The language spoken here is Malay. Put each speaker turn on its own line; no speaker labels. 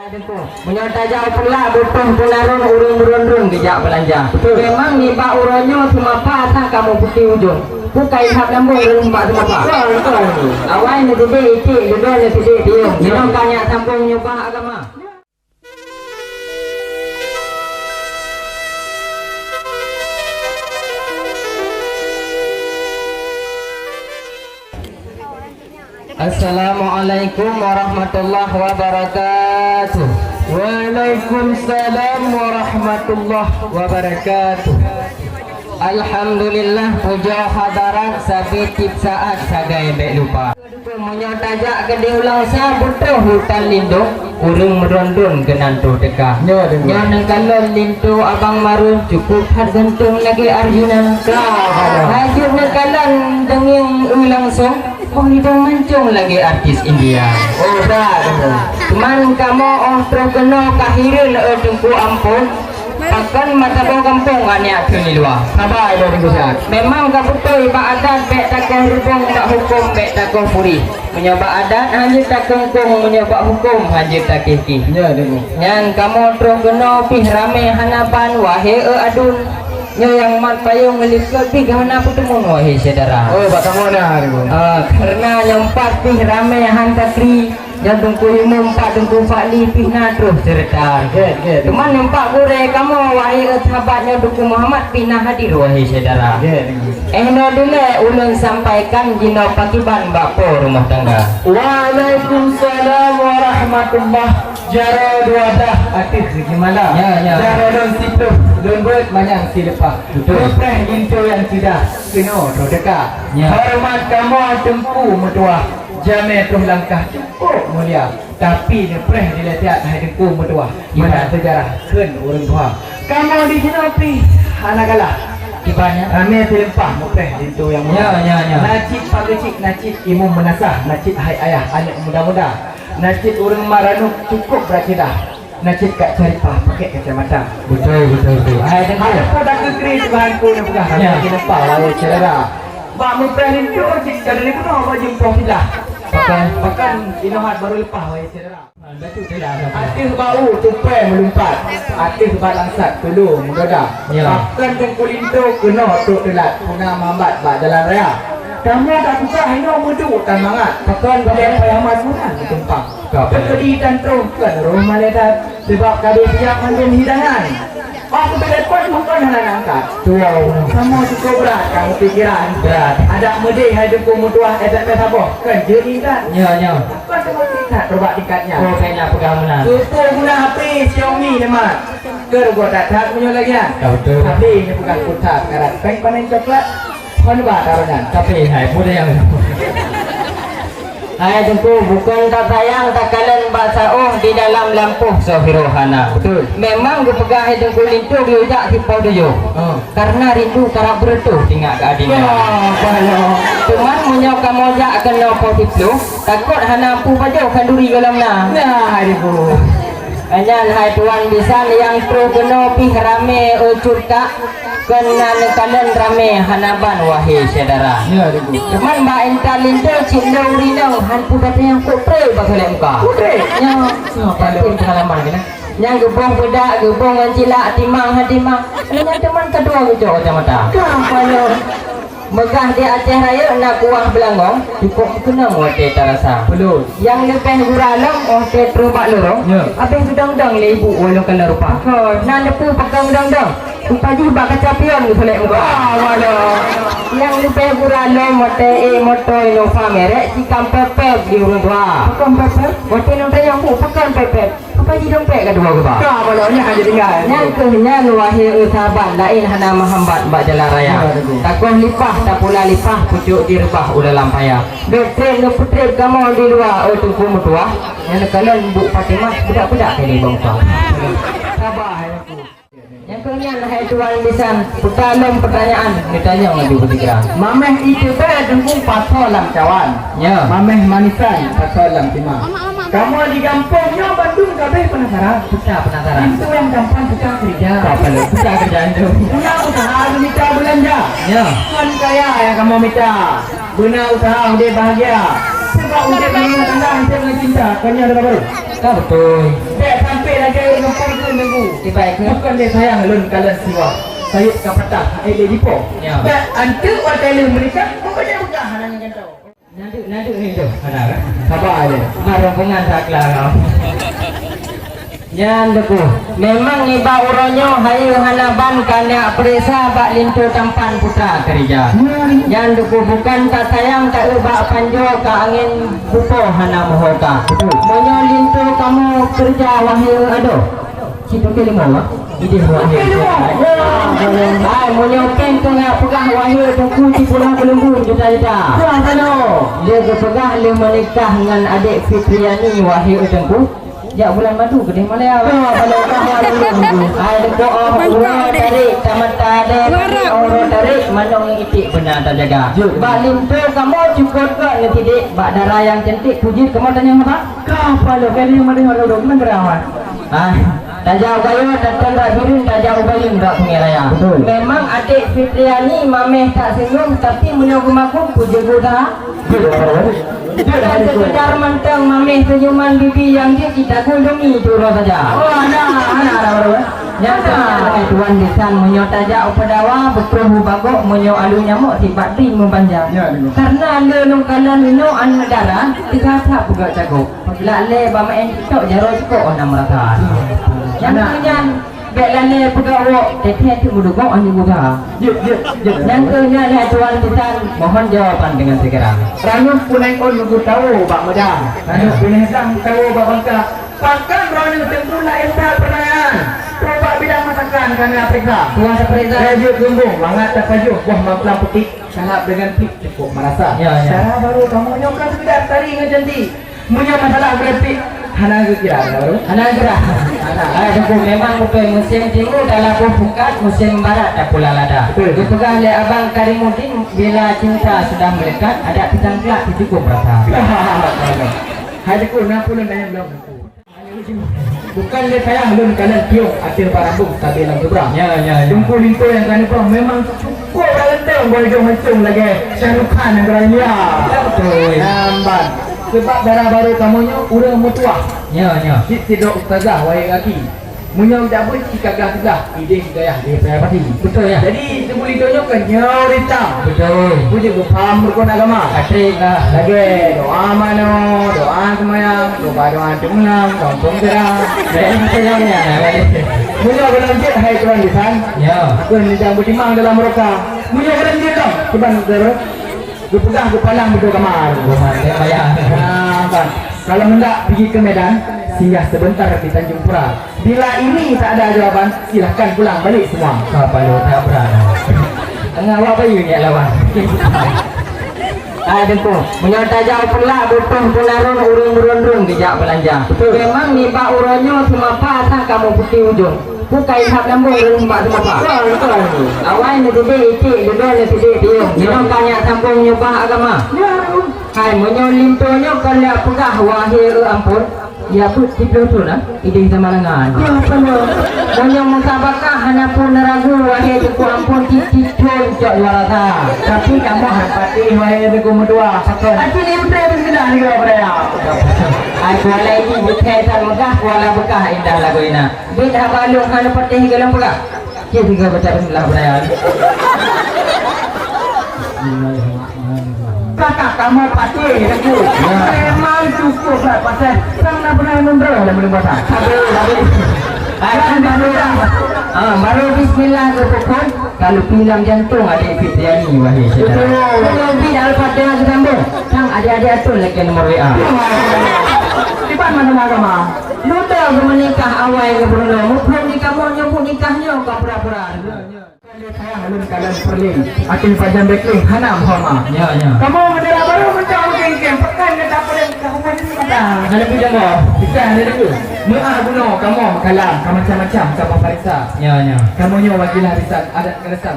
Menyata jauh pula butuh penarun urun-urun kejap belanja. Memang ni pak uronyo semapa tak kamu putih ujung. Bukai hak lambung urun pak semapa. Awal ni tadi iki, duduk ni tadi dia. Dia banyak sambung nyubah agama. Assalamualaikum warahmatullahi wabarakatuh.
Waalaikumsalam warahmatullahi wabarakatuh.
Alhamdulillah puja hadarat sabi tip saat sagai baik lupa. Munyo tajak gede ulang sa butuh hutan lindung urung merondon genantu dekah. Nyo nang kalon lintu abang marun cukup had gantung lagi Arjuna. Hajur nang kalon denging ulang song hidung mancung lagi artis India. Oh dah. Teman kamu terus kena kahirin tungku ampun. Akan mata bong kampung ane aku ni luar.
Apa itu digunakan?
Memang kabutul ba adat bek takong rubung bak hukum bek takong puri. Menyoba adat hanya takong kong menyoba hukum hanya takiki.
Ya demo.
Yang kamu terus kena pih rame hanapan wahai adun. Nyo yang mat payung ngelipet pi gana putemun wahai saudara.
Oh, bak kamu dah demo.
Karena nyempat pih rame hantakri. Dan tungku imam pak tungku fakli pihna terus cerita. Teman nampak gure kamu wahai sahabatnya duku Muhammad pihna hadir wahai saudara. No dulu ulun sampaikan jino pakiban bapo rumah tangga.
Waalaikumsalam warahmatullahi. Jaro dua dah aktif gimana?
Ya.
Jaro don situ don buat banyak si lepas. Preh into yang tidak kena dekat. Hormat kamu tempu mutua. Jamai tu langkah cukup mulia. Tapi ni preh dilihat hai tempu mutua. Mana sejarah ken orang tua. Kamu di sini pi anagalah.
Kibanya
Ame terlempah mupreh itu yang mulia.
Ya.
Najib pagecik najib imum menasah najib hai ayah anak muda-muda. Najib orang maranuk cukup berakidah. Najib kat caripah pakai kacamata.
Betul.
Hai dengar. Aku dah kekeri bahanku nak pegang.
Ya.
Kita nampak wahai saudara. Bak mupreh itu cik dari ni pun apa jumpa silah. Pakan inohat baru lepas wahai saudara. Artis bau tupai melumpat. Artis balangsat dulu menggoda. Pakan tengkulinto kena tuk telat. Punah mambat bak jalan raya. Kamu tak suka hino mudu tan mangat. Pakan boleh payamat murah ditumpang. Kekedi dan terungkan rumah ledat. Sebab kami siap manjung hidangan. Aku telepon bukan hanya angkat. Kamu cukup berat kamu pikiran.
Berat.
Ada mudi hai duku mutuah SMS apa? Kan jadi kan?
Ya.
Kan semua tingkat robak tingkatnya.
Oh kayaknya pegang mana?
Tutup guna HP Xiaomi lemak. Ker gua tak tak punya lagi kan?
Betul.
Tapi ini bukan putar karat. Kain panen coklat. Mana bah taruhan?
Tapi hai pun yang hai tengku bukan tak sayang tak kalian bahasa di dalam lampu sohirohana.
Betul.
Memang gue pegang hai tengku lintu diujak si pau doyo. Karena rindu karena beretuh tinggal ke adina. Cuman menyok kamu jak akan nopo tiplu takut hana pu baju kanduri galam na.
Nah, haribu.
Anyan hai tuan bisan yang tru kena pih rame ucurka kena kalian rame hanaban wahai saudara.
Ya, haribu.
Cuman mbak entar lintu cinta urinau han pudata yang kutre bakal muka.
Kutre.
Nya paling pengalaman kena. Yang gebong bedak gebong ngancilak timang hatimang. Nya teman kedua ujo kacamata. Kalau megah di Aceh Raya nak kuah belangong cukup kena ngote terasa.
Belum.
Yang lebih guralong ngote terubak lorong.
Ya.
Abang sedang-dang le ibu walau kalau rupa. Nak lepu pakai undang-undang. Rupa juga kecapian selek muka.
Waduh.
Yang lebih guralong ngote moto Innova merek cikam pepep di rumah tua.
Pakai pepek.
Ngote nonton yang pakai pepep. Apa ji dompet kedua ke pak?
Kau malahnya hanya tinggal.
Yang kenyang wahai sahabat lain hana menghambat bak jalan raya. Takuh lipah tak pula lipah pucuk direbah udah lampaya. Doktrin no putrip kamu di luar tungku mutua. Yang kalian buk Fatimah budak-budak ini bangsa. Sabar aku. Yang kenyang hai tuan lisan putalom pertanyaan ditanya ngadu bertiga.
Mameh itu teh dengkung pasal lam cawan.
Ya.
Mameh manisan pasal lam timah. Kamu di kampungnya Bandung kabeh penasaran.
Kita penasaran.
Itu yang gampang kita kerja.
Kapan lu kita kerjaan itu?
Punya usaha minta belanja.
Ya.
Kan kaya yang kamu minta. Guna usaha udah bahagia. Sebab udah punya tanda hasil cinta. Kanya ada baru.
Kan betul.
Dek sampai lagi nombor tu minggu.
Tiba ke?
Bukan dia sayang lun kalian siwa. Saya ke patah. Dia jipo.
Ya.
Dan antu hotel mereka pokoknya begah hanya kan tahu.
Nanti ni tu. Ada kan?
Sabar aja.
Marah pengan saklah kau. Yan deku. Memang ni ba uronyo hayu hanaban kana perisa bak lintu tampan putra kerja. Yan deku bukan tak sayang tak ubah panjo ka angin bupo hana mohoka. Monyo lintu kamu kerja wahyu ado. Kita ke lima wa. Ide wahyu. Ai monyo ken tu ngak pegah wahyu deku di pulau Belenggu juta-juta.
Kurang tano.
Dia pegah le menikah dengan adik Fitriani wahyu deku. Ya bulan madu gede Malaya. Kalau kau ada dulu. Ada doa urang tarik tamata ada orang tarik manong itik benar tak jaga. Balim tu kamu cukup ke nanti dek bak darah yang cantik puji kamu tanya apa?
Kau lo kali mana orang dok mengerawat.
Tak jauh kayu datang tak birin tak jauh balim tak pengelaya. Memang adik Fitriani mameh tak senyum tapi menyogu makum puji buddha. Bukan sekedar mentang mameh senyuman bibi yang dia kita kunjungi turun saja.
Oh ada.
Yang tak tuan desan menyo tajak upadawa betul bagok menyo alu nyamuk tiba ting mempanjang. Karena le nung kalan lino an darah tiga tak buka cakup. Bila le bama en tok jaro cukup orang merata. Yang kemudian Belane pegawai teteh tu mudugong anu buka. Yang kemudian tuan desan mohon jawaban dengan segera.
Ranu punai on nunggu tahu bak medang. Ranu punai sang tahu bak bangka. Pakan ranu tempula entah perayaan. Coba bidang masakan kami Afrika.
Tuan seperti
Rajut gumbung, bangat tak pajuk. Buah mamplang putih. Sangat dengan pik cukup merasa.
Ya.
Cara baru kamu nyokkan sekedar tari dengan cantik. Punya masalah berarti Hana kira baru.
Anak gerah. Ada pun memang bukan musim timur dalam bukan musim barat tak pula lada. Dipegang oleh abang Karimudin bila cinta sudah melekat ada pisang kelak cukup berapa.
Hai dekul nak pulun dan belum. Bukan dia sayang belum kalian tiung akhir parambung tapi dalam seberang.
Ya.
Jumpa lintu yang kan pun memang cukup berenteng boleh jom mencung lagi. Syahrukan yang berani.
Betul.
Nampak. Sebab darah baru kamunya urang mutua.
Ya.
Cik sidok ustazah wahai laki. Munya dak boleh cikagah-gah ide hidayah dia saya pasti.
Betul ya.
Jadi sebuli tunjuk ke nyorita.
Betul.
Puji paham berkon agama.
Katrik lah.
Lagi doa mano, doa semayang, doa cemerlang, kampung gerang.
Saya sayangnya.
Munya berlanjut hai tuan lisan.
Ya.
Aku ni jangan bertimang dalam mereka. Munya berlanjut dong. Cuba saudara. Gue pegang kepala betul kamar.
Dia bayar.
Nampak. Kalau hendak pergi ke Medan, singgah sebentar di Tanjung Pura. Bila ini tak ada jawapan, silahkan pulang balik semua.
Apa lu tak berada? Tengah apa you ni lawan? Ada pun menyata jauh pula butuh penarun urung berondong kejap belanja. Memang ni pak uronyo cuma patah kamu putih ujung. Bukan hak lambung rumah semua. Awal ni tidak itik, duduk ni tidak diam. Jangan tanya sambung nyubah agama. Hai menyolim tonyo kalau pegah wahir ampun. Ya pun tipe tu lah. Ide sama lengan. Monyo musabakah hana pun ragu wahir tu ampun titik cok luar tapi kamu hati wahir tu kumudua.
Aku ni betul bersedah ni kau beraya.
Aku lagi bukan megah kuala bekah indah lagu ina. Beda balung hana patih gelang pegah. Dia juga baca bismillah beraya.
Kakak kamu pasti aku. Memang cukup lah pasal sang nak pernah nombor dalam bahasa.
Baru bismillah ke pokok. Kalau film jantung adik Fitriani wahai saudara. Kalau bin Al-Fatihah sambung. Sang adik-adik atul lagi nomor WA.
Di mana agama?
Luda menikah awal ke Bruno. Mungkin nikah mau nyebut nikahnya ke pura-pura.
Saya halun kalian perling. Akin pajam bekling hanam homa.
Ya.
Kamu menera baru mencari kengkeng. Pekan kata apa yang kamu ini kata.
Ada pijak mo.
Kita ada dulu. Mu'ah buno kamu kalam. Kamu macam-macam. Kamu parisa.
Ya.
Kamu nyo wakilah risan. Adat keresan.